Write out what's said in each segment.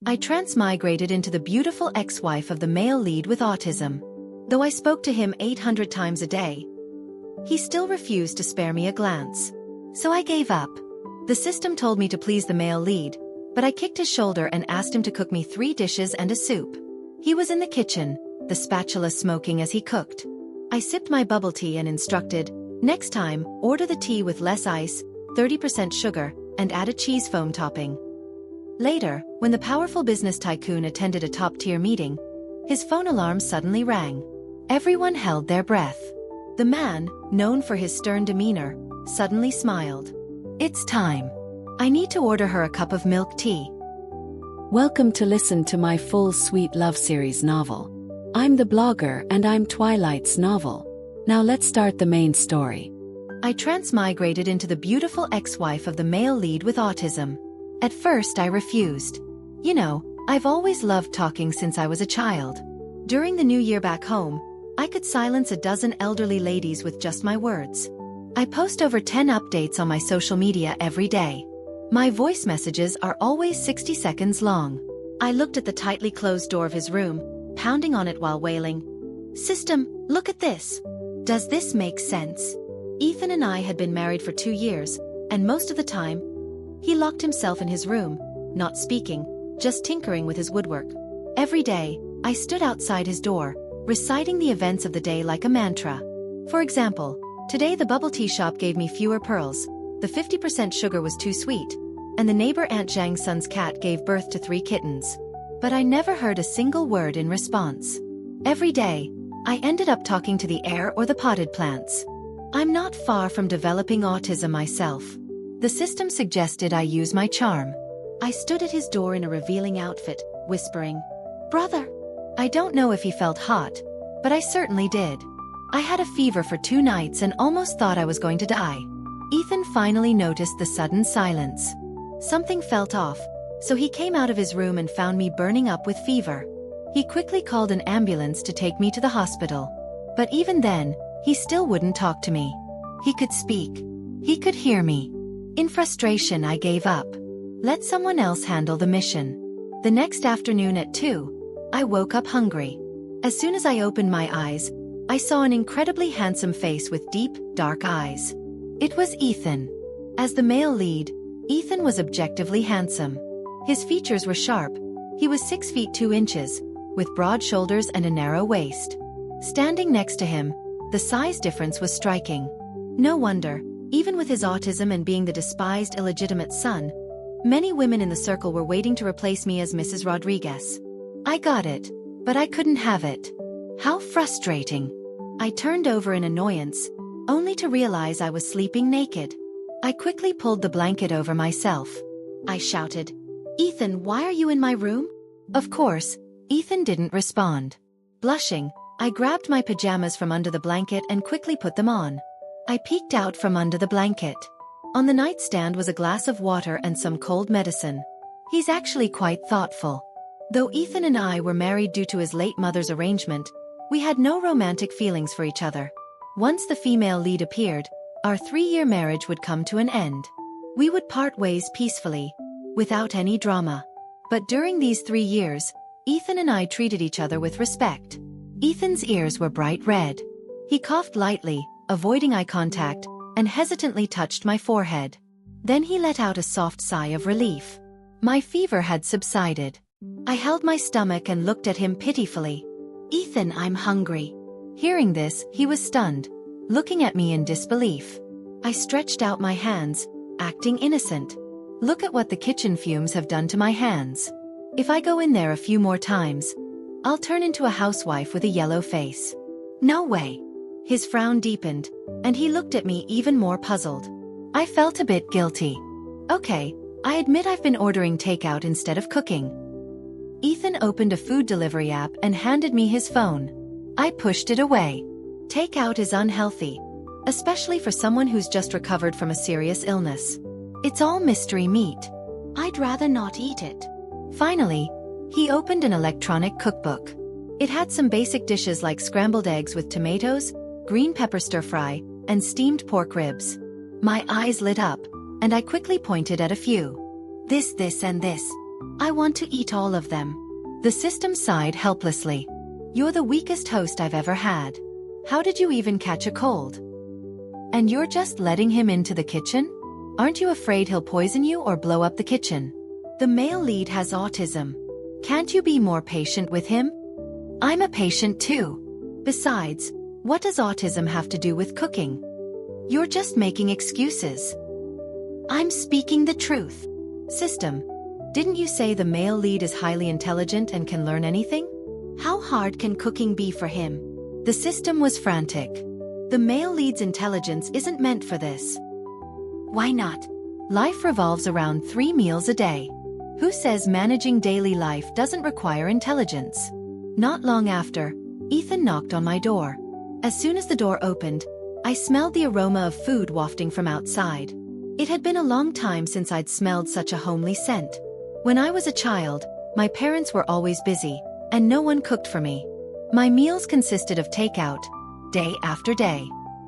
I transmigrated into the beautiful ex-wife of the male lead with autism. Though I spoke to him 800 times a day, he still refused to spare me a glance. So I gave up. The system told me to please the male lead, but I kicked his shoulder and asked him to cook me 3 dishes and a soup. He was in the kitchen, the spatula smoking as he cooked. I sipped my bubble tea and instructed, "Next time, order the tea with less ice, 30% sugar, and add a cheese foam topping." Later, when the powerful business tycoon attended a top-tier meeting, his phone alarm suddenly rang. Everyone held their breath. The man, known for his stern demeanor, suddenly smiled. "It's time. I need to order her a cup of milk tea." Welcome to listen to my full Sweet Love series novel. I'm the blogger and I'm Twilight's novel. Now let's start the main story. I transmigrated into the beautiful ex-wife of the male lead with autism. At first I refused. You know, I've always loved talking since I was a child. During the new year back home, I could silence a dozen elderly ladies with just my words. I post over 10 updates on my social media every day. My voice messages are always 60 seconds long. I looked at the tightly closed door of his room, pounding on it while wailing, "System, look at this. Does this make sense?" Ethan and I had been married for 2 years, and most of the time, he locked himself in his room, not speaking, just tinkering with his woodwork. Every day, I stood outside his door, reciting the events of the day like a mantra. For example, today the bubble tea shop gave me fewer pearls, the 50% sugar was too sweet, and the neighbor Aunt Zhang's son's cat gave birth to 3 kittens. But I never heard a single word in response. Every day, I ended up talking to the air or the potted plants. I'm not far from developing autism myself. The system suggested I use my charm. I stood at his door in a revealing outfit, whispering, "Brother." I don't know if he felt hot, but I certainly did. I had a fever for 2 nights and almost thought I was going to die. Ethan finally noticed the sudden silence. Something felt off, so he came out of his room and found me burning up with fever. He quickly called an ambulance to take me to the hospital. But even then, he still wouldn't talk to me. He could speak. He could hear me. In frustration, I gave up. Let someone else handle the mission. The next afternoon at 2, I woke up hungry. As soon as I opened my eyes, I saw an incredibly handsome face with deep, dark eyes. It was Ethan. As the male lead, Ethan was objectively handsome. His features were sharp. He was 6 feet 2 inches, with broad shoulders and a narrow waist. Standing next to him, the size difference was striking. No wonder, even with his autism and being the despised illegitimate son, many women in the circle were waiting to replace me as Mrs. Rodriguez. I got it, but I couldn't have it. How frustrating. I turned over in annoyance, only to realize I was sleeping naked. I quickly pulled the blanket over myself. I shouted, "Ethan, why are you in my room?" Of course, Ethan didn't respond. Blushing, I grabbed my pajamas from under the blanket and quickly put them on. I peeked out from under the blanket. On the nightstand was a glass of water and some cold medicine. He's actually quite thoughtful. Though Ethan and I were married due to his late mother's arrangement, we had no romantic feelings for each other. Once the female lead appeared, our 3-year marriage would come to an end. We would part ways peacefully, without any drama. But during these 3 years, Ethan and I treated each other with respect. Ethan's ears were bright red. He coughed lightly, avoiding eye contact, and hesitantly touched my forehead. Then he let out a soft sigh of relief. My fever had subsided. I held my stomach and looked at him pitifully. "Ethan, I'm hungry." Hearing this, he was stunned, looking at me in disbelief. I stretched out my hands, acting innocent. "Look at what the kitchen fumes have done to my hands. If I go in there a few more times, I'll turn into a housewife with a yellow face." "No way." His frown deepened, and he looked at me even more puzzled. I felt a bit guilty. "Okay, I admit I've been ordering takeout instead of cooking." Ethan opened a food delivery app and handed me his phone. I pushed it away. Takeout is unhealthy, especially for someone who's just recovered from a serious illness. It's all mystery meat. I'd rather not eat it. Finally, he opened an electronic cookbook. It had some basic dishes like scrambled eggs with tomatoes, green pepper stir-fry, and steamed pork ribs. My eyes lit up, and I quickly pointed at a few. This, and this. I want to eat all of them. The system sighed helplessly. You're the weakest host I've ever had. How did you even catch a cold? And you're just letting him into the kitchen? Aren't you afraid he'll poison you or blow up the kitchen? The male lead has autism. Can't you be more patient with him? I'm a patient too. Besides, what does autism have to do with cooking? You're just making excuses. I'm speaking the truth. System, didn't you say the male lead is highly intelligent and can learn anything? How hard can cooking be for him? The system was frantic. The male lead's intelligence isn't meant for this. Why not? Life revolves around 3 meals a day. Who says managing daily life doesn't require intelligence? Not long after, Ethan knocked on my door. As soon as the door opened, I smelled the aroma of food wafting from outside. It had been a long time since I'd smelled such a homely scent. When I was a child, my parents were always busy, and no one cooked for me. My meals consisted of takeout, day after day.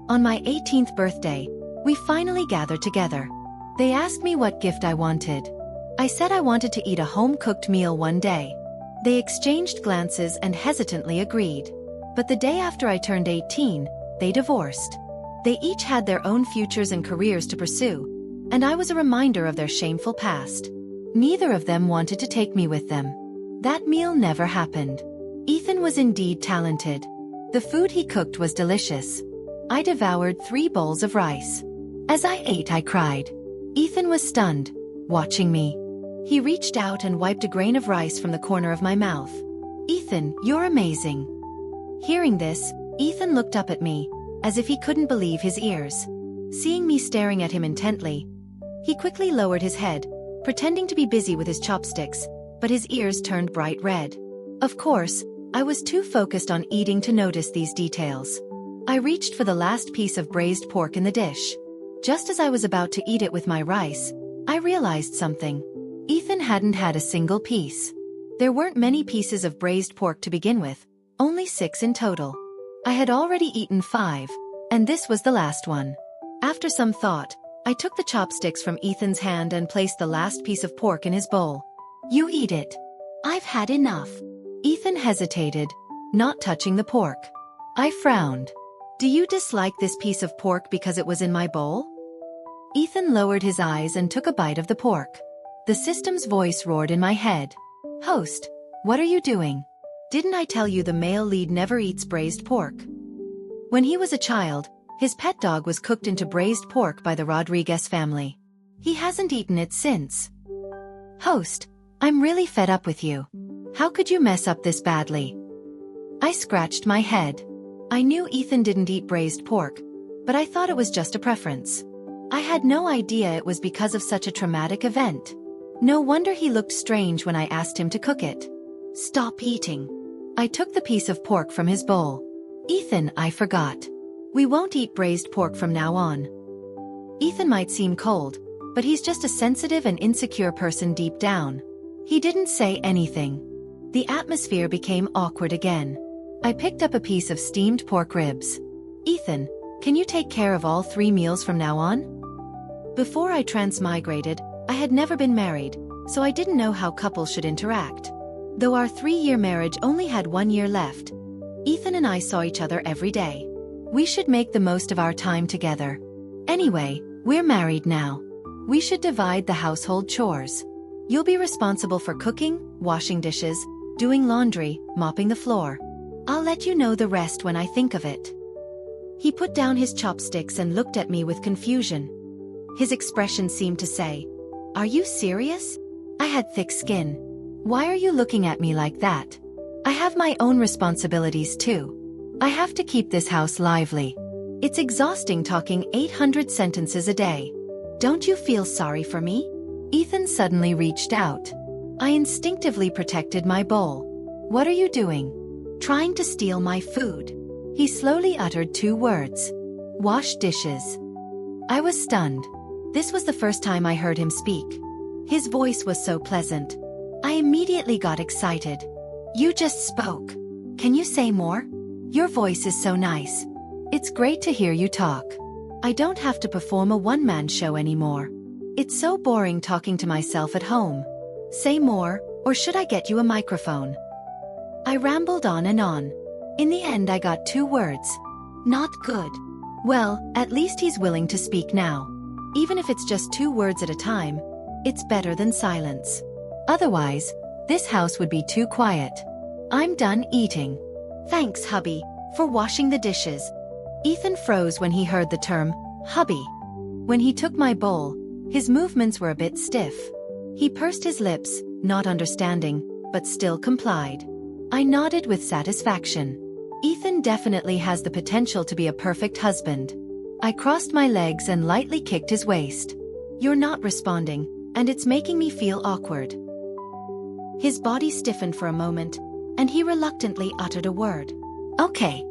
On my 18th birthday, we finally gathered together. They asked me what gift I wanted. I said I wanted to eat a home-cooked meal one day. They exchanged glances and hesitantly agreed. But the day after I turned 18, they divorced. They each had their own futures and careers to pursue, and I was a reminder of their shameful past. Neither of them wanted to take me with them. That meal never happened. Ethan was indeed talented. The food he cooked was delicious. I devoured 3 bowls of rice. As I ate, I cried. Ethan was stunned, watching me. He reached out and wiped a grain of rice from the corner of my mouth. Ethan, you're amazing. Hearing this, Ethan looked up at me, as if he couldn't believe his ears. Seeing me staring at him intently, he quickly lowered his head, pretending to be busy with his chopsticks, but his ears turned bright red. Of course, I was too focused on eating to notice these details. I reached for the last piece of braised pork in the dish. Just as I was about to eat it with my rice, I realized something. Ethan hadn't had a single piece. There weren't many pieces of braised pork to begin with, only 6 in total. I had already eaten 5, and this was the last one. After some thought, I took the chopsticks from Ethan's hand and placed the last piece of pork in his bowl. You eat it. I've had enough. Ethan hesitated, not touching the pork. I frowned. Do you dislike this piece of pork because it was in my bowl? Ethan lowered his eyes and took a bite of the pork. The system's voice roared in my head. Host, what are you doing? Didn't I tell you the male lead never eats braised pork? When he was a child, his pet dog was cooked into braised pork by the Rodriguez family. He hasn't eaten it since. Host, I'm really fed up with you. How could you mess up this badly? I scratched my head. I knew Ethan didn't eat braised pork, but I thought it was just a preference. I had no idea it was because of such a traumatic event. No wonder he looked strange when I asked him to cook it. Stop eating. I took the piece of pork from his bowl. Ethan, I forgot. We won't eat braised pork from now on. Ethan might seem cold, but he's just a sensitive and insecure person deep down. He didn't say anything. The atmosphere became awkward again. I picked up a piece of steamed pork ribs. Ethan, can you take care of all 3 meals from now on? Before I transmigrated, I had never been married, so I didn't know how couples should interact. Though our 3-year marriage only had 1 year left, Ethan and I saw each other every day. We should make the most of our time together. Anyway, we're married now. We should divide the household chores. You'll be responsible for cooking, washing dishes, doing laundry, mopping the floor. I'll let you know the rest when I think of it. He put down his chopsticks and looked at me with confusion. His expression seemed to say, Are you serious? I had thick skin. Why are you looking at me like that? I have my own responsibilities too. I have to keep this house lively. It's exhausting talking 800 sentences a day. Don't you feel sorry for me? Ethan suddenly reached out. I instinctively protected my bowl. What are you doing? Trying to steal my food. He slowly uttered 2 words. Wash dishes. I was stunned. This was the first time I heard him speak. His voice was so pleasant. I immediately got excited. You just spoke. Can you say more? Your voice is so nice. It's great to hear you talk. I don't have to perform a one-man show anymore. It's so boring talking to myself at home. Say more, or should I get you a microphone? I rambled on and on. In the end I got 2 words. Not good. Well, at least he's willing to speak now. Even if it's just 2 words at a time, it's better than silence. Otherwise, this house would be too quiet. I'm done eating. Thanks, hubby, for washing the dishes. Ethan froze when he heard the term, hubby. When he took my bowl, his movements were a bit stiff. He pursed his lips, not understanding, but still complied. I nodded with satisfaction. Ethan definitely has the potential to be a perfect husband. I crossed my legs and lightly kicked his waist. You're not responding, and it's making me feel awkward. His body stiffened for a moment, and he reluctantly uttered a word. Okay.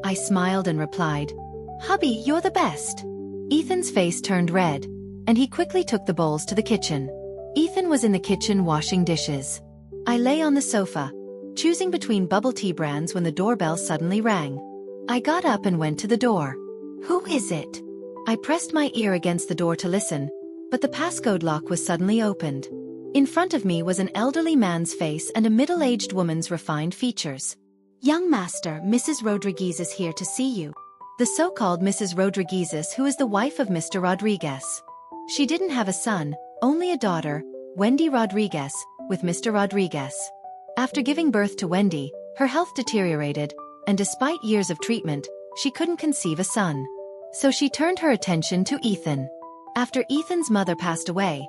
I smiled and replied, hubby, you're the best. Ethan's face turned red, and he quickly took the bowls to the kitchen. Ethan was in the kitchen washing dishes. I lay on the sofa, choosing between bubble tea brands when the doorbell suddenly rang. I got up and went to the door. Who is it? I pressed my ear against the door to listen, but the passcode lock was suddenly opened. In front of me was an elderly man's face and a middle-aged woman's refined features. Young master, Mrs. Rodriguez is here to see you. The so-called Mrs. Rodriguez, who is the wife of Mr. Rodriguez. She didn't have a son, only a daughter, Wendy Rodriguez, with Mr. Rodriguez. After giving birth to Wendy, her health deteriorated, and despite years of treatment, she couldn't conceive a son. So she turned her attention to Ethan. After Ethan's mother passed away,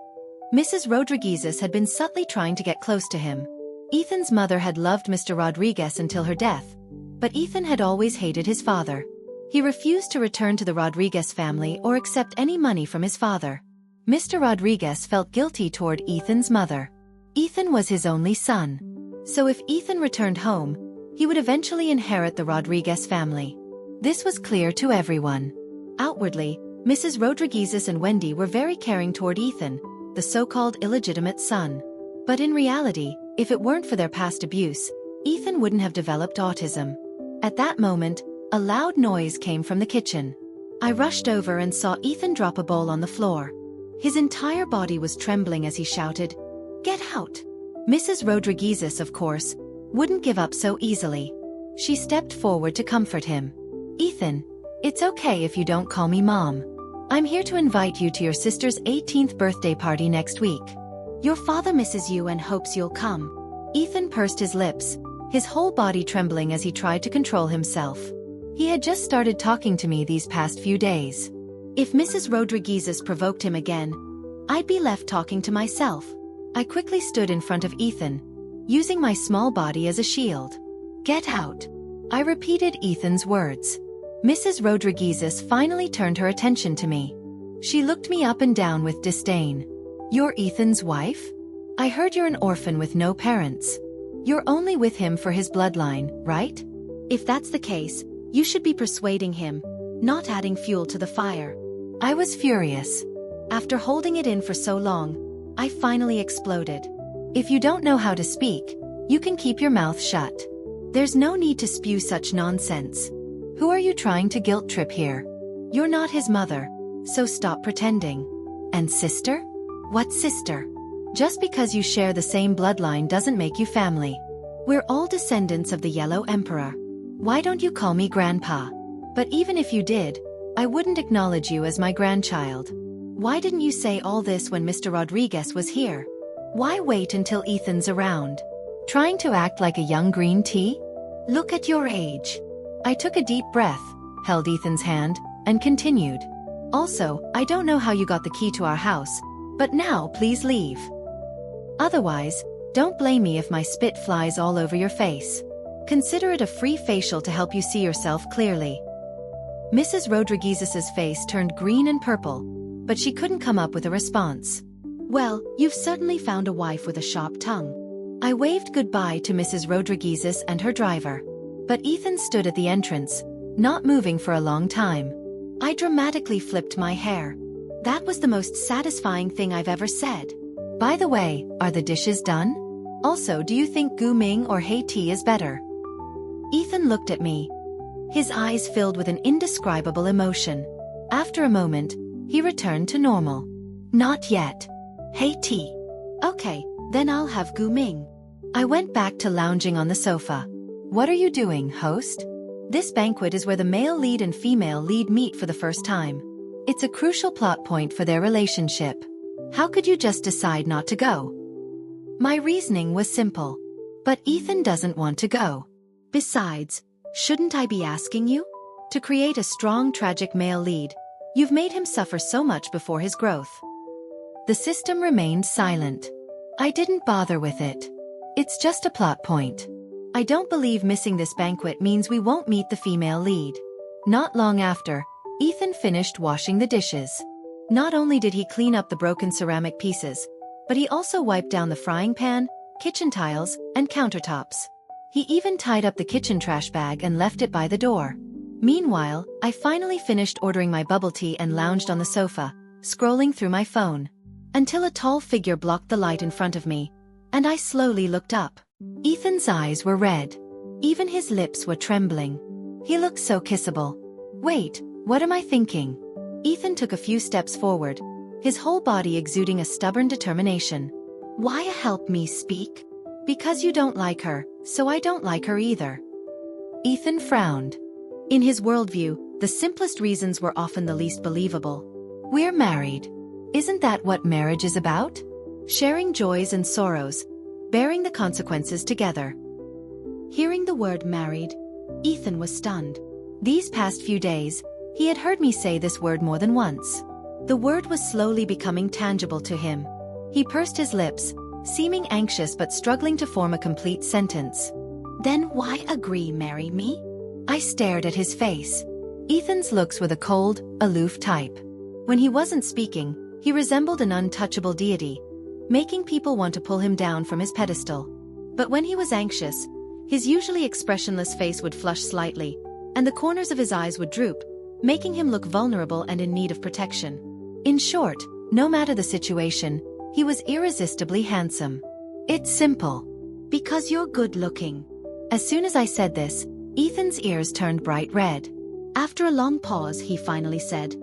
Mrs. Rodriguez had been subtly trying to get close to him. Ethan's mother had loved Mr. Rodriguez until her death, but Ethan had always hated his father. He refused to return to the Rodriguez family or accept any money from his father. Mr. Rodriguez felt guilty toward Ethan's mother. Ethan was his only son. So if Ethan returned home, he would eventually inherit the Rodriguez family. This was clear to everyone. Outwardly, Mrs. Rodriguez and Wendy were very caring toward Ethan, the so-called illegitimate son. But in reality, if it weren't for their past abuse, Ethan wouldn't have developed autism. At that moment, a loud noise came from the kitchen. I rushed over and saw Ethan drop a bowl on the floor. His entire body was trembling as he shouted, "Get out!" Mrs. Rodriguez, of course, wouldn't give up so easily. She stepped forward to comfort him. Ethan, it's okay if you don't call me Mom. I'm here to invite you to your sister's 18th birthday party next week. Your father misses you and hopes you'll come. Ethan pursed his lips, his whole body trembling as he tried to control himself. He had just started talking to me these past few days. If Mrs. Rodriguez provoked him again, I'd be left talking to myself. I quickly stood in front of Ethan, using my small body as a shield. Get out. I repeated Ethan's words. Mrs. Rodriguez finally turned her attention to me. She looked me up and down with disdain. You're Ethan's wife? I heard you're an orphan with no parents. You're only with him for his bloodline, right? If that's the case, you should be persuading him, not adding fuel to the fire. I was furious. After holding it in for so long, I finally exploded. If you don't know how to speak, you can keep your mouth shut. There's no need to spew such nonsense. Who are you trying to guilt trip here? You're not his mother, so stop pretending. And sister? What sister? Just because you share the same bloodline doesn't make you family. We're all descendants of the Yellow Emperor. Why don't you call me Grandpa? But even if you did, I wouldn't acknowledge you as my grandchild. Why didn't you say all this when Mr. Rodriguez was here? Why wait until Ethan's around? Trying to act like a young green tea? Look at your age. I took a deep breath, held Ethan's hand, and continued. Also, I don't know how you got the key to our house, but now please leave. Otherwise, don't blame me if my spit flies all over your face. Consider it a free facial to help you see yourself clearly. Mrs. Rodriguez's face turned green and purple, but she couldn't come up with a response. Well, you've certainly found a wife with a sharp tongue. I waved goodbye to Mrs. Rodriguez and her driver. But Ethan stood at the entrance, not moving for a long time. I dramatically flipped my hair. That was the most satisfying thing I've ever said. By the way, are the dishes done? Also, do you think Gu Ming or Hey Tea is better? Ethan looked at me. His eyes filled with an indescribable emotion. After a moment, he returned to normal. Not yet. Hey Tea. Okay, Then I'll have Gu Ming. I went back to lounging on the sofa. What are you doing, host? This banquet is where the male lead and female lead meet for the first time. It's a crucial plot point for their relationship. How could you just decide not to go? My reasoning was simple. But Ethan doesn't want to go. Besides, shouldn't I be asking you? To create a strong, tragic male lead, you've made him suffer so much before his growth. The system remained silent. I didn't bother with it. It's just a plot point. I don't believe missing this banquet means we won't meet the female lead. Not long after, Ethan finished washing the dishes. Not only did he clean up the broken ceramic pieces, but he also wiped down the frying pan, kitchen tiles, and countertops. He even tied up the kitchen trash bag and left it by the door. Meanwhile, I finally finished ordering my bubble tea and lounged on the sofa, scrolling through my phone. Until a tall figure blocked the light in front of me, and I slowly looked up. Ethan's eyes were red. Even his lips were trembling. He looked so kissable. Wait, what am I thinking? Ethan took a few steps forward, his whole body exuding a stubborn determination. Why help me speak? Because you don't like her, so I don't like her either. Ethan frowned. In his worldview, the simplest reasons were often the least believable. We're married. Isn't that what marriage is about? Sharing joys and sorrows, bearing the consequences together. Hearing the word married, Ethan was stunned. These past few days, he had heard me say this word more than once. The word was slowly becoming tangible to him. He pursed his lips, seeming anxious but struggling to form a complete sentence. Then why agree marry me? I stared at his face. Ethan's looks were the cold, aloof type. When he wasn't speaking, he resembled an untouchable deity, making people want to pull him down from his pedestal. But when he was anxious, his usually expressionless face would flush slightly, and the corners of his eyes would droop, making him look vulnerable and in need of protection. In short, no matter the situation, he was irresistibly handsome. It's simple. Because you're good-looking. As soon as I said this, Ethan's ears turned bright red. After a long pause, he finally said,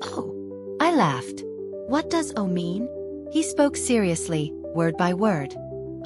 "Oh." I laughed. What does "oh" mean? He spoke seriously, word by word.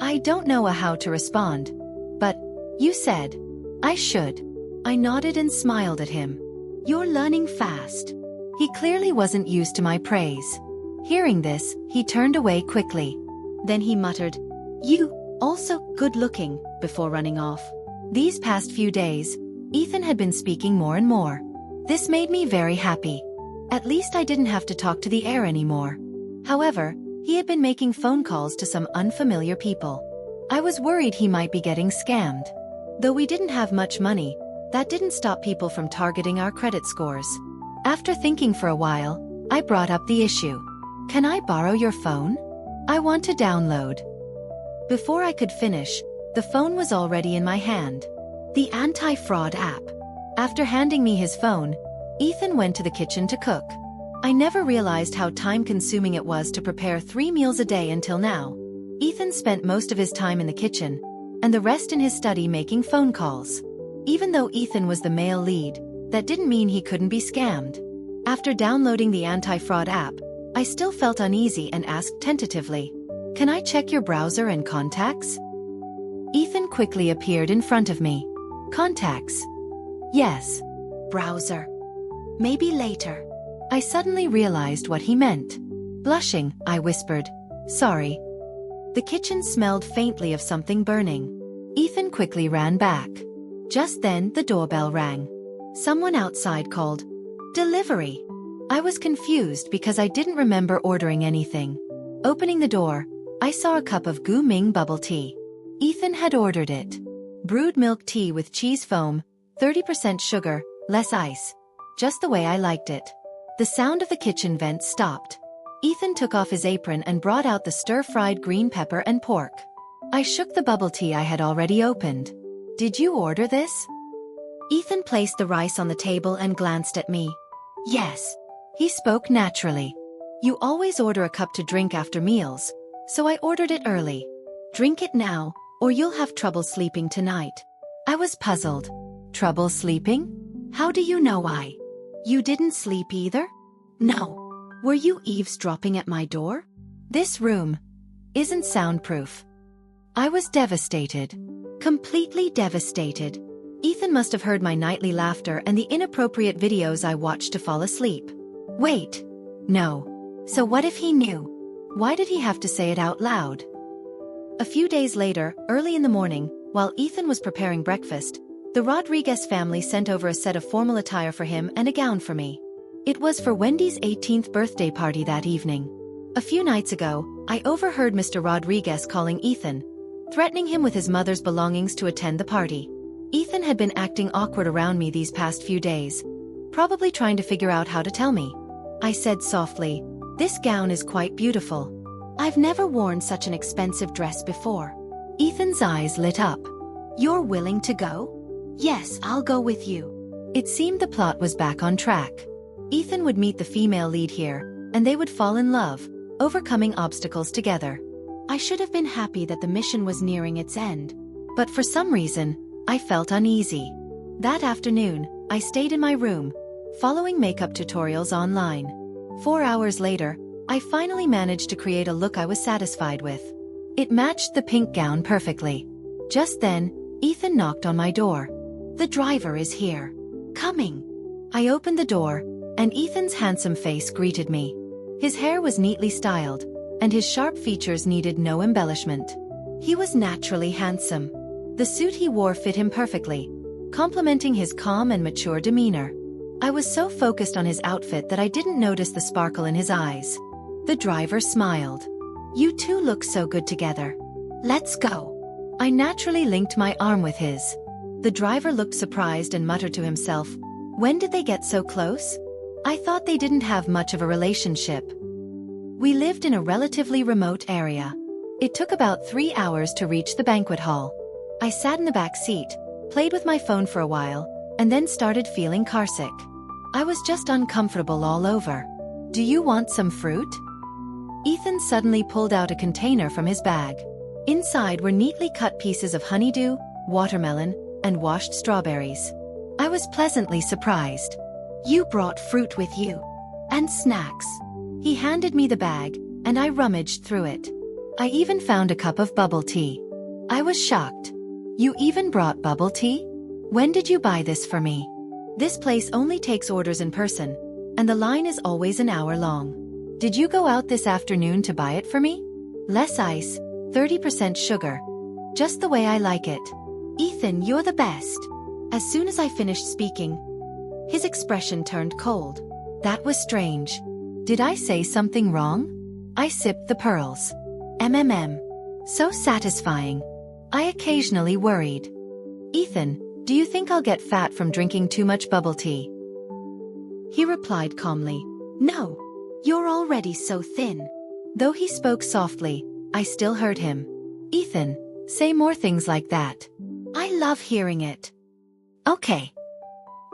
I don't know how to respond. But, you said. I should. I nodded and smiled at him. You're learning fast. He clearly wasn't used to my praise. Hearing this, he turned away quickly. Then he muttered, "You, also good-looking," before running off. These past few days, Ethan had been speaking more and more. This made me very happy. At least I didn't have to talk to the air anymore. However, he had been making phone calls to some unfamiliar people. I was worried he might be getting scammed. Though we didn't have much money, that didn't stop people from targeting our credit scores. After thinking for a while, I brought up the issue. Can I borrow your phone? I want to download. Before I could finish, the phone was already in my hand. The anti-fraud app. After handing me his phone, Ethan went to the kitchen to cook. I never realized how time-consuming it was to prepare 3 meals a day until now. Ethan spent most of his time in the kitchen, and the rest in his study making phone calls. Even though Ethan was the male lead, that didn't mean he couldn't be scammed. After downloading the anti-fraud app, I still felt uneasy and asked tentatively, "Can I check your browser and contacts?" Ethan quickly appeared in front of me. Contacts? Yes. Browser? Maybe later. I suddenly realized what he meant. Blushing, I whispered, "Sorry." The kitchen smelled faintly of something burning. Ethan quickly ran back. Just then, the doorbell rang. Someone outside called, "Delivery." I was confused because I didn't remember ordering anything. Opening the door, I saw a cup of Gu Ming bubble tea. Ethan had ordered it. Brewed milk tea with cheese foam, 30% sugar, less ice. Just the way I liked it. The sound of the kitchen vent stopped. Ethan took off his apron and brought out the stir-fried green pepper and pork. I shook the bubble tea I had already opened. "Did you order this?" Ethan placed the rice on the table and glanced at me. "Yes." He spoke naturally. "You always order a cup to drink after meals, so I ordered it early. Drink it now, or you'll have trouble sleeping tonight." I was puzzled. Trouble sleeping? How do you know I? You didn't sleep either? No. Were you eavesdropping at my door? This room. isn't soundproof. I was devastated. Completely devastated. Ethan must have heard my nightly laughter and the inappropriate videos I watched to fall asleep. Wait. No. So what if he knew? Why did he have to say it out loud? A few days later, early in the morning, while Ethan was preparing breakfast, the Rodriguez family sent over a set of formal attire for him and a gown for me. It was for Wendy's 18th birthday party that evening. A few nights ago, I overheard Mr. Rodriguez calling Ethan, threatening him with his mother's belongings to attend the party. Ethan had been acting awkward around me these past few days, probably trying to figure out how to tell me. I said softly, "This gown is quite beautiful. I've never worn such an expensive dress before." Ethan's eyes lit up. "You're willing to go?" "Yes, I'll go with you." It seemed the plot was back on track. Ethan would meet the female lead here, and they would fall in love, overcoming obstacles together. I should have been happy that the mission was nearing its end. But for some reason, I felt uneasy. That afternoon, I stayed in my room, following makeup tutorials online. 4 hours later, I finally managed to create a look I was satisfied with. It matched the pink gown perfectly. Just then, Ethan knocked on my door. "The driver is here. Coming." I opened the door, and Ethan's handsome face greeted me. His hair was neatly styled, and his sharp features needed no embellishment. He was naturally handsome. The suit he wore fit him perfectly, complementing his calm and mature demeanor. I was so focused on his outfit that I didn't notice the sparkle in his eyes. The driver smiled. "You two look so good together. Let's go." I naturally linked my arm with his. The driver looked surprised and muttered to himself, "When did they get so close? I thought they didn't have much of a relationship." We lived in a relatively remote area. It took about 3 hours to reach the banquet hall. I sat in the back seat, played with my phone for a while, and then started feeling carsick. I was just uncomfortable all over. "Do you want some fruit?" Ethan suddenly pulled out a container from his bag. Inside were neatly cut pieces of honeydew, watermelon, and washed strawberries. I was pleasantly surprised. "You brought fruit with you. And snacks." He handed me the bag, and I rummaged through it. I even found a cup of bubble tea. I was shocked. "You even brought bubble tea? When did you buy this for me?" This place only takes orders in person, and the line is always an hour long. "Did you go out this afternoon to buy it for me? Less ice, 30% sugar. Just the way I like it." "Ethan, you're the best." As soon as I finished speaking, his expression turned cold. That was strange. Did I say something wrong? I sipped the pearls. So satisfying. I occasionally worried. "Ethan, do you think I'll get fat from drinking too much bubble tea?" He replied calmly, "No. You're already so thin." Though he spoke softly, I still heard him. "Ethan, say more things like that. I love hearing it." "Okay."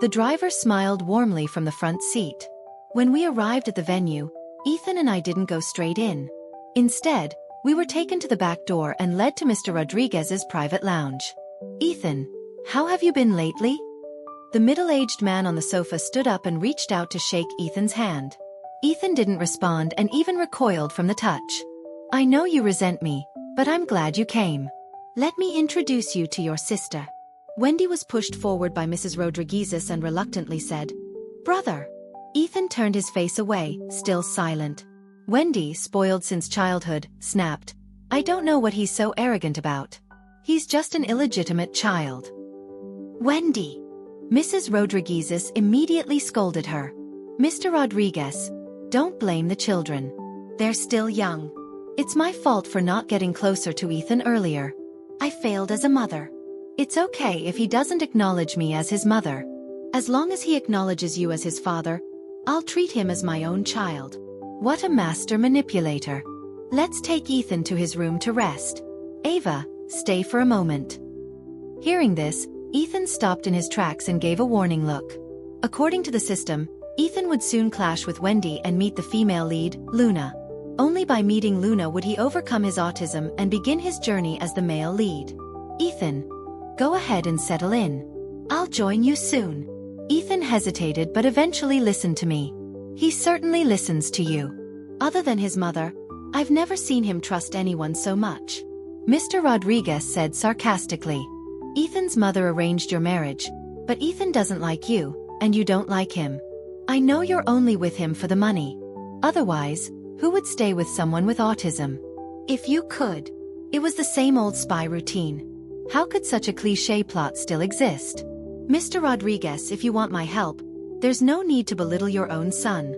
The driver smiled warmly from the front seat. When we arrived at the venue, Ethan and I didn't go straight in. Instead, we were taken to the back door and led to Mr. Rodriguez's private lounge. "Ethan, how have you been lately?" The middle-aged man on the sofa stood up and reached out to shake Ethan's hand. Ethan didn't respond and even recoiled from the touch. "I know you resent me, but I'm glad you came. Let me introduce you to your sister." Wendy was pushed forward by Mrs. Rodriguez and reluctantly said, "Brother." Ethan turned his face away, still silent. Wendy, spoiled since childhood, snapped, "I don't know what he's so arrogant about. He's just an illegitimate child." "Wendy!" Mrs. Rodriguez immediately scolded her. "Mr. Rodriguez, don't blame the children. They're still young. It's my fault for not getting closer to Ethan earlier. I failed as a mother. It's okay if he doesn't acknowledge me as his mother. As long as he acknowledges you as his father, I'll treat him as my own child." What a master manipulator. "Let's take Ethan to his room to rest. Ava, stay for a moment." Hearing this, Ethan stopped in his tracks and gave a warning look. According to the system, Ethan would soon clash with Wendy and meet the female lead, Luna. Only by meeting Luna would he overcome his autism and begin his journey as the male lead. "Ethan, go ahead and settle in. I'll join you soon." Ethan hesitated but eventually listened to me. He certainly listens to you. Other than his mother, I've never seen him trust anyone so much. Mr. Rodriguez said sarcastically. Ethan's mother arranged your marriage, but Ethan doesn't like you, and you don't like him. I know you're only with him for the money. Otherwise, who would stay with someone with autism? If you could. It was the same old spy routine. How could such a cliché plot still exist? Mr. Rodriguez, if you want my help, there's no need to belittle your own son.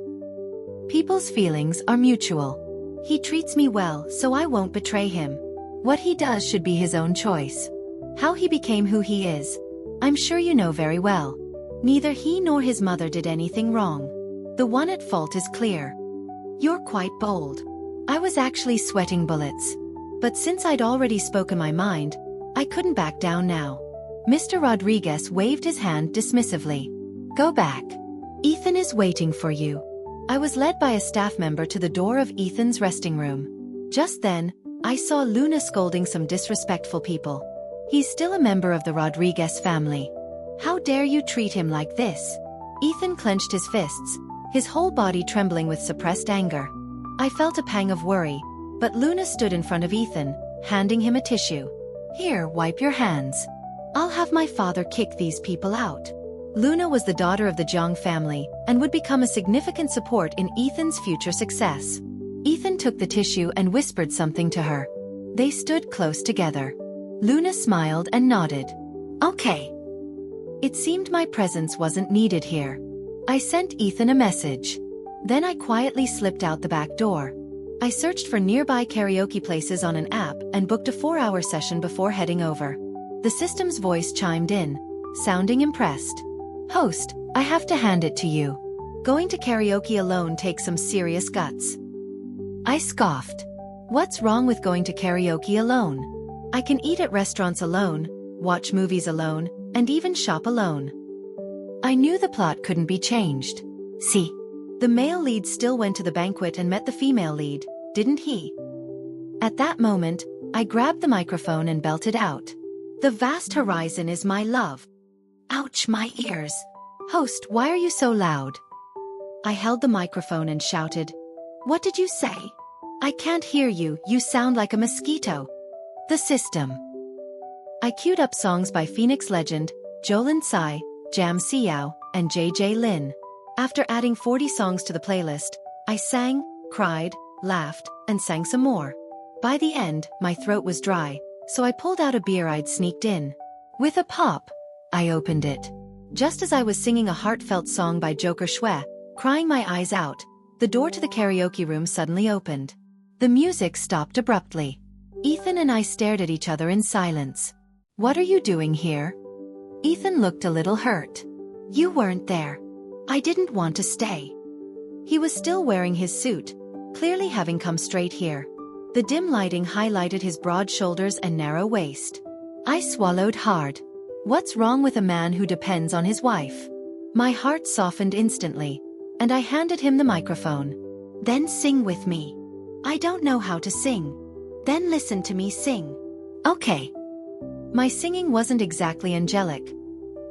People's feelings are mutual. He treats me well, so I won't betray him. What he does should be his own choice. How he became who he is, I'm sure you know very well. Neither he nor his mother did anything wrong. The one at fault is clear. You're quite bold. I was actually sweating bullets. But since I'd already spoken my mind, I couldn't back down now. Mr. Rodriguez waved his hand dismissively. Go back. Ethan is waiting for you. I was led by a staff member to the door of Ethan's resting room. Just then, I saw Luna scolding some disrespectful people. He's still a member of the Rodriguez family. How dare you treat him like this? Ethan clenched his fists, his whole body trembling with suppressed anger. I felt a pang of worry, but Luna stood in front of Ethan, handing him a tissue. Here, wipe your hands. I'll have my father kick these people out. Luna was the daughter of the Jiang family and would become a significant support in Ethan's future success. Ethan took the tissue and whispered something to her. They stood close together. Luna smiled and nodded. Okay. It seemed my presence wasn't needed here. I sent Ethan a message. Then I quietly slipped out the back door. I searched for nearby karaoke places on an app and booked a 4-hour session before heading over. The system's voice chimed in, sounding impressed. Host, I have to hand it to you. Going to karaoke alone takes some serious guts. I scoffed. What's wrong with going to karaoke alone? I can eat at restaurants alone, watch movies alone, and even shop alone. I knew the plot couldn't be changed. See, the male lead still went to the banquet and met the female lead, didn't he? At that moment, I grabbed the microphone and belted out. The vast horizon is my love. Ouch, my ears. Host, why are you so loud? I held the microphone and shouted. What did you say? I can't hear you, you sound like a mosquito. The system. I queued up songs by Phoenix Legend, Jolin Tsai, Jam Xiao, and JJ Lin. After adding 40 songs to the playlist, I sang, cried, laughed, and sang some more. By the end, my throat was dry, so I pulled out a beer I'd sneaked in. With a pop, I opened it. Just as I was singing a heartfelt song by Joker Shue, crying my eyes out, the door to the karaoke room suddenly opened. The music stopped abruptly. Ethan and I stared at each other in silence. What are you doing here? Ethan looked a little hurt. You weren't there. I didn't want to stay. He was still wearing his suit, clearly having come straight here. The dim lighting highlighted his broad shoulders and narrow waist. I swallowed hard. What's wrong with a man who depends on his wife? My heart softened instantly, and I handed him the microphone. Then sing with me. I don't know how to sing. Then listen to me sing. Okay. My singing wasn't exactly angelic.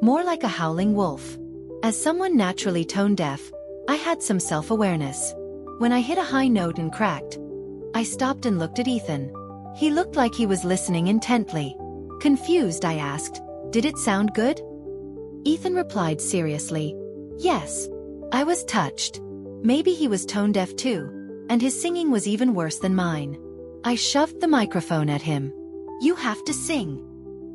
More like a howling wolf. As someone naturally tone-deaf, I had some self-awareness. When I hit a high note and cracked, I stopped and looked at Ethan. He looked like he was listening intently. Confused, I asked, did it sound good? Ethan replied seriously, yes. I was touched. Maybe he was tone-deaf too, and his singing was even worse than mine. I shoved the microphone at him. You have to sing.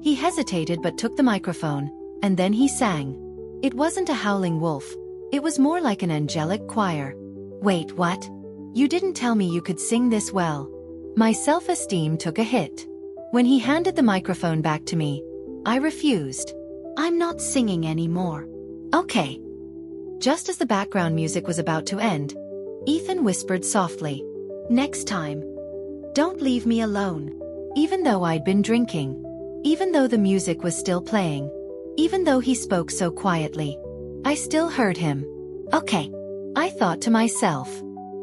He hesitated but took the microphone, and then he sang. It wasn't a howling wolf. It was more like an angelic choir. Wait, what? You didn't tell me you could sing this well. My self-esteem took a hit. When he handed the microphone back to me, I refused. I'm not singing anymore. Okay. Just as the background music was about to end, Ethan whispered softly, next time, don't leave me alone. Even though I'd been drinking. Even though the music was still playing. Even though he spoke so quietly. I still heard him. Okay. I thought to myself.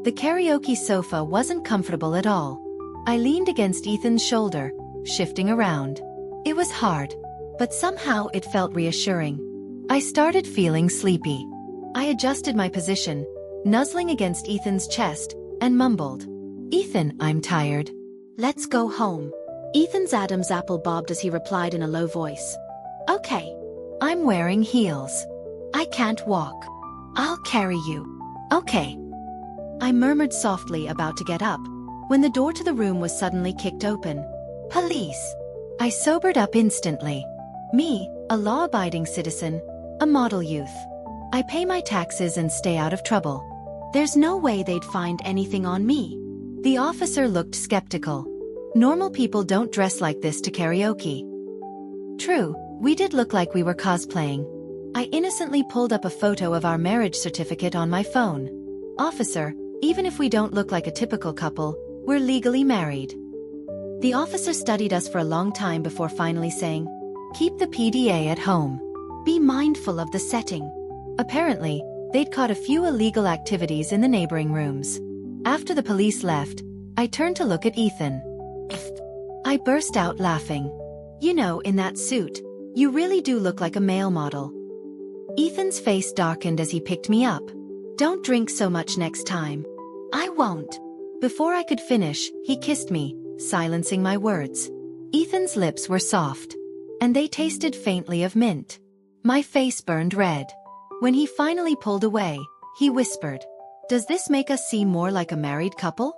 The karaoke sofa wasn't comfortable at all. I leaned against Ethan's shoulder, shifting around. It was hard, but somehow it felt reassuring. I started feeling sleepy. I adjusted my position, nuzzling against Ethan's chest, and mumbled. Ethan, I'm tired. Let's go home. Ethan's Adam's apple bobbed as he replied in a low voice. Okay. I'm wearing heels. I can't walk. I'll carry you. Okay. I murmured softly, about to get up, when the door to the room was suddenly kicked open. Police. I sobered up instantly. Me, a law-abiding citizen, a model youth. I pay my taxes and stay out of trouble. There's no way they'd find anything on me. The officer looked skeptical. Normal people don't dress like this to karaoke. True, we did look like we were cosplaying. I innocently pulled up a photo of our marriage certificate on my phone. Officer, even if we don't look like a typical couple, we're legally married. The officer studied us for a long time before finally saying, "Keep the PDA at home. Be mindful of the setting." Apparently, they'd caught a few illegal activities in the neighboring rooms. After the police left, I turned to look at Ethan. I burst out laughing. You know, in that suit, you really do look like a male model. Ethan's face darkened as he picked me up. Don't drink so much next time. I won't. Before I could finish, he kissed me, silencing my words. Ethan's lips were soft, and they tasted faintly of mint. My face burned red. When he finally pulled away, he whispered, "Does this make us seem more like a married couple?"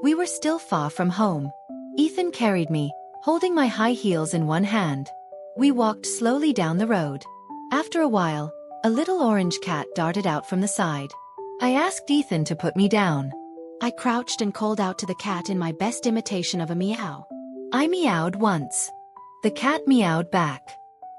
We were still far from home. Ethan carried me, holding my high heels in one hand. We walked slowly down the road. After a while, a little orange cat darted out from the side. I asked Ethan to put me down. I crouched and called out to the cat in my best imitation of a meow. I meowed once. The cat meowed back.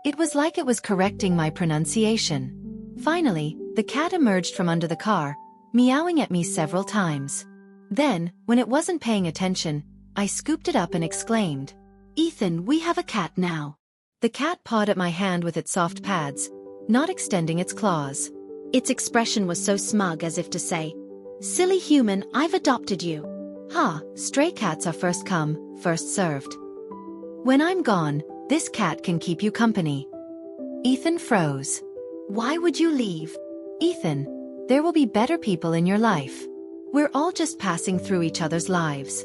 It was like it was correcting my pronunciation. Finally, the cat emerged from under the car, meowing at me several times. Then, when it wasn't paying attention, I scooped it up and exclaimed, "Ethan, we have a cat now." The cat pawed at my hand with its soft pads, not extending its claws. Its expression was so smug, as if to say, "Silly human, I've adopted you." Ha, stray cats are first come, first served. When I'm gone, this cat can keep you company. Ethan froze. Why would you leave? Ethan, there will be better people in your life. We're all just passing through each other's lives.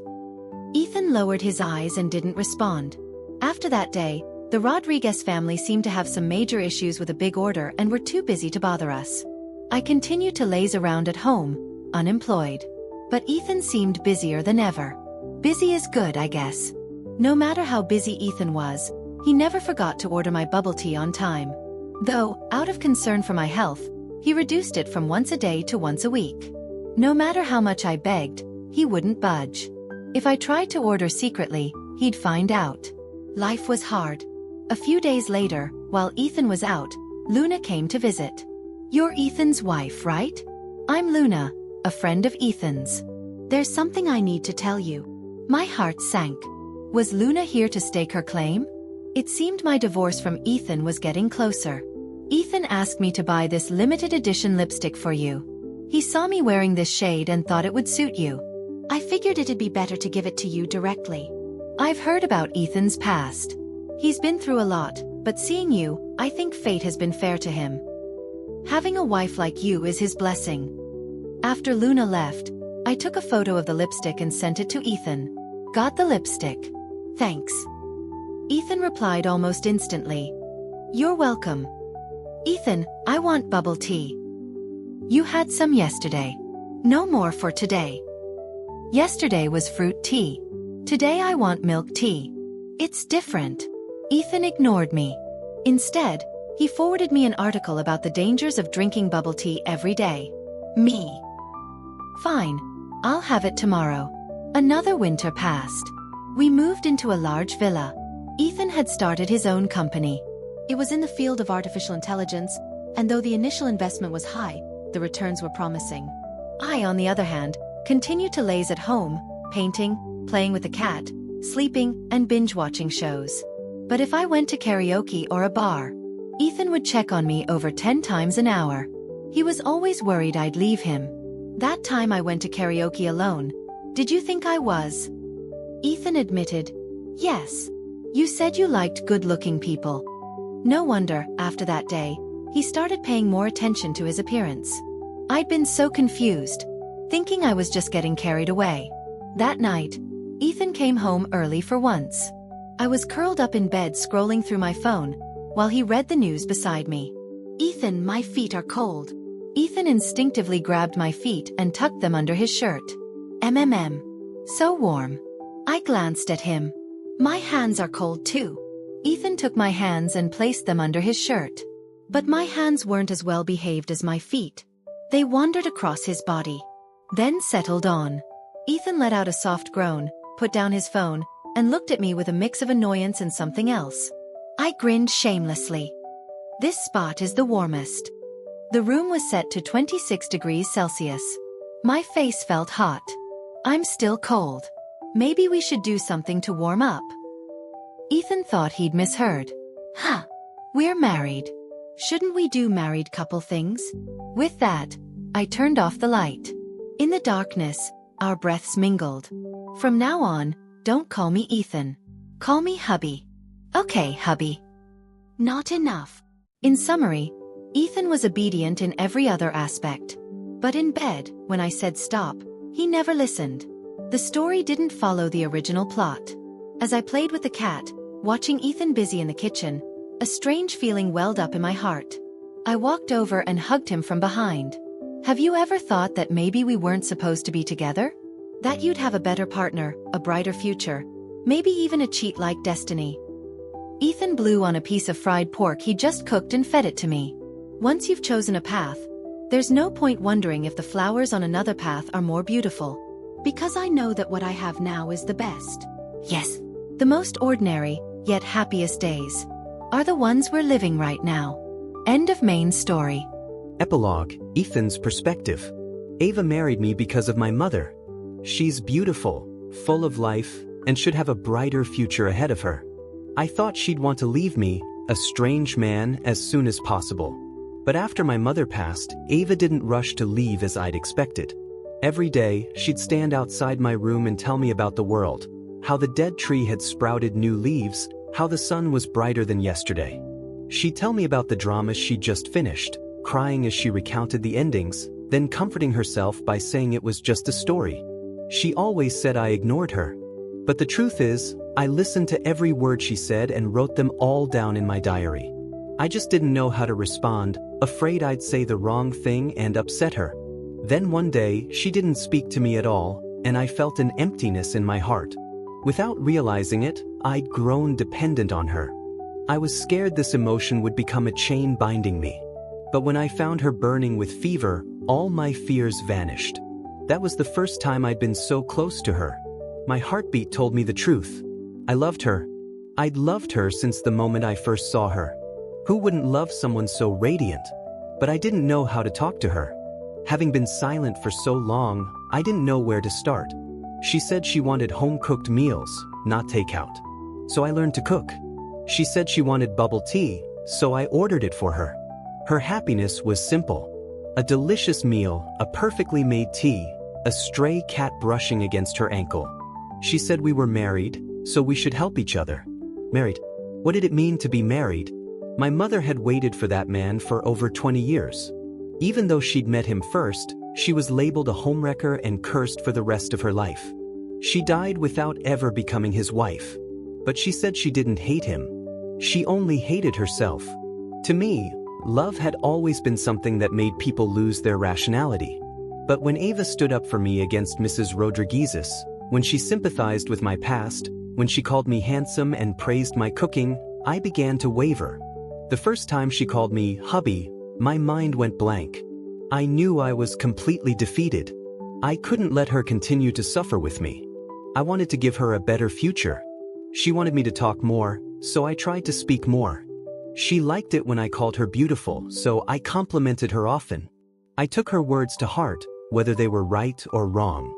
Ethan lowered his eyes and didn't respond. After that day, the Rodriguez family seemed to have some major issues with a big order and were too busy to bother us. I continued to laze around at home, unemployed. But Ethan seemed busier than ever. Busy is good, I guess. No matter how busy Ethan was, he never forgot to order my bubble tea on time. Though, out of concern for my health, he reduced it from once a day to once a week. No matter how much I begged, he wouldn't budge. If I tried to order secretly, he'd find out. Life was hard. A few days later, while Ethan was out, Luna came to visit. You're Ethan's wife, right? I'm Luna, a friend of Ethan's. There's something I need to tell you. My heart sank. Was Luna here to stake her claim? It seemed my divorce from Ethan was getting closer. Ethan asked me to buy this limited edition lipstick for you. He saw me wearing this shade and thought it would suit you. I figured it'd be better to give it to you directly. I've heard about Ethan's past. He's been through a lot, but seeing you, I think fate has been fair to him. Having a wife like you is his blessing. After Luna left, I took a photo of the lipstick and sent it to Ethan. Got the lipstick. Thanks. Ethan replied almost instantly. You're welcome. Ethan, I want bubble tea. You had some yesterday. No more for today. Yesterday was fruit tea. Today I want milk tea. It's different. Ethan ignored me. Instead, he forwarded me an article about the dangers of drinking bubble tea every day. Me. Fine. I'll have it tomorrow. Another winter passed. We moved into a large villa. Ethan had started his own company. It was in the field of artificial intelligence, and though the initial investment was high, the returns were promising. I, on the other hand, continued to laze at home, painting, playing with the cat, sleeping, and binge-watching shows. But if I went to karaoke or a bar, Ethan would check on me over 10 times an hour. He was always worried I'd leave him. That time I went to karaoke alone. Did you think I was? Ethan admitted, yes. You said you liked good-looking people. No wonder, after that day, he started paying more attention to his appearance. I'd been so confused, thinking I was just getting carried away. That night, Ethan came home early for once. I was curled up in bed scrolling through my phone, while he read the news beside me. "Ethan, my feet are cold." Ethan instinctively grabbed my feet and tucked them under his shirt. So warm. I glanced at him. "My hands are cold too." Ethan took my hands and placed them under his shirt. But my hands weren't as well behaved as my feet. They wandered across his body, then settled on. Ethan let out a soft groan, put down his phone, and looked at me with a mix of annoyance and something else. I grinned shamelessly. "This spot is the warmest." The room was set to 26 degrees Celsius. My face felt hot. "I'm still cold. Maybe we should do something to warm up." Ethan thought he'd misheard. "Huh. We're married. Shouldn't we do married couple things?" With that, I turned off the light. In the darkness, our breaths mingled. "From now on, don't call me Ethan. Call me hubby." "Okay, hubby." Not enough. In summary, Ethan was obedient in every other aspect. But in bed, when I said stop, he never listened. The story didn't follow the original plot. As I played with the cat, watching Ethan busy in the kitchen, a strange feeling welled up in my heart. I walked over and hugged him from behind. Have you ever thought that maybe we weren't supposed to be together? That you'd have a better partner, a brighter future, maybe even a cheat-like destiny? Ethan blew on a piece of fried pork he just cooked and fed it to me. Once you've chosen a path, there's no point wondering if the flowers on another path are more beautiful. Because I know that what I have now is the best. Yes, the most ordinary, yet happiest days are the ones we're living right now. End of main story. Epilogue, Ethan's perspective. Ava married me because of my mother. She's beautiful, full of life, and should have a brighter future ahead of her. I thought she'd want to leave me, a strange man, as soon as possible. But after my mother passed, Ava didn't rush to leave as I'd expected. Every day, she'd stand outside my room and tell me about the world, how the dead tree had sprouted new leaves, how the sun was brighter than yesterday. She'd tell me about the dramas she'd just finished, crying as she recounted the endings, then comforting herself by saying it was just a story. She always said I ignored her. But the truth is, I listened to every word she said and wrote them all down in my diary. I just didn't know how to respond, afraid I'd say the wrong thing and upset her. Then one day, she didn't speak to me at all, and I felt an emptiness in my heart. Without realizing it, I'd grown dependent on her. I was scared this emotion would become a chain binding me. But when I found her burning with fever, all my fears vanished. That was the first time I'd been so close to her. My heartbeat told me the truth. I loved her. I'd loved her since the moment I first saw her. Who wouldn't love someone so radiant? But I didn't know how to talk to her. Having been silent for so long, I didn't know where to start. She said she wanted home-cooked meals, not takeout. So I learned to cook. She said she wanted bubble tea, so I ordered it for her. Her happiness was simple. A delicious meal, a perfectly made tea, a stray cat brushing against her ankle. She said we were married, so we should help each other. Married? What did it mean to be married? My mother had waited for that man for over 20 years. Even though she'd met him first, she was labeled a homewrecker and cursed for the rest of her life. She died without ever becoming his wife. But she said she didn't hate him. She only hated herself. To me, love had always been something that made people lose their rationality. But when Ava stood up for me against Mrs. Rodriguez's, when she sympathized with my past, when she called me handsome and praised my cooking, I began to waver. The first time she called me hubby, my mind went blank. I knew I was completely defeated. I couldn't let her continue to suffer with me. I wanted to give her a better future. She wanted me to talk more, so I tried to speak more. She liked it when I called her beautiful, so I complimented her often. I took her words to heart, whether they were right or wrong.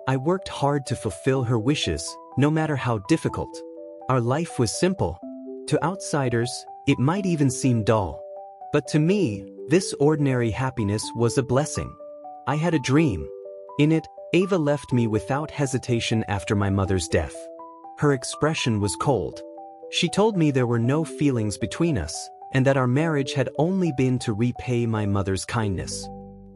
I worked hard to fulfill her wishes, no matter how difficult. Our life was simple. To outsiders, it might even seem dull. But to me, this ordinary happiness was a blessing. I had a dream. In it, Ava left me without hesitation after my mother's death. Her expression was cold. She told me there were no feelings between us, and that our marriage had only been to repay my mother's kindness.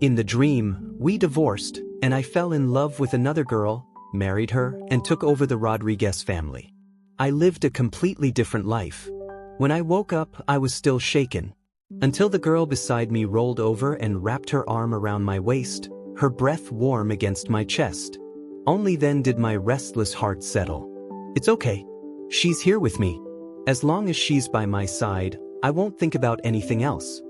In the dream, we divorced, and I fell in love with another girl, married her, and took over the Rodriguez family. I lived a completely different life. When I woke up, I was still shaken. Until the girl beside me rolled over and wrapped her arm around my waist, her breath warm against my chest. Only then did my restless heart settle. It's okay. She's here with me. As long as she's by my side, I won't think about anything else.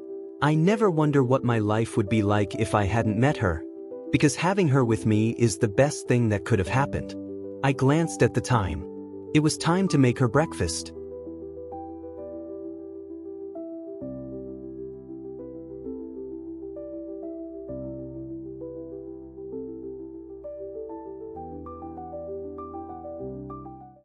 I never wonder what my life would be like if I hadn't met her, because having her with me is the best thing that could have happened. I glanced at the time. It was time to make her breakfast.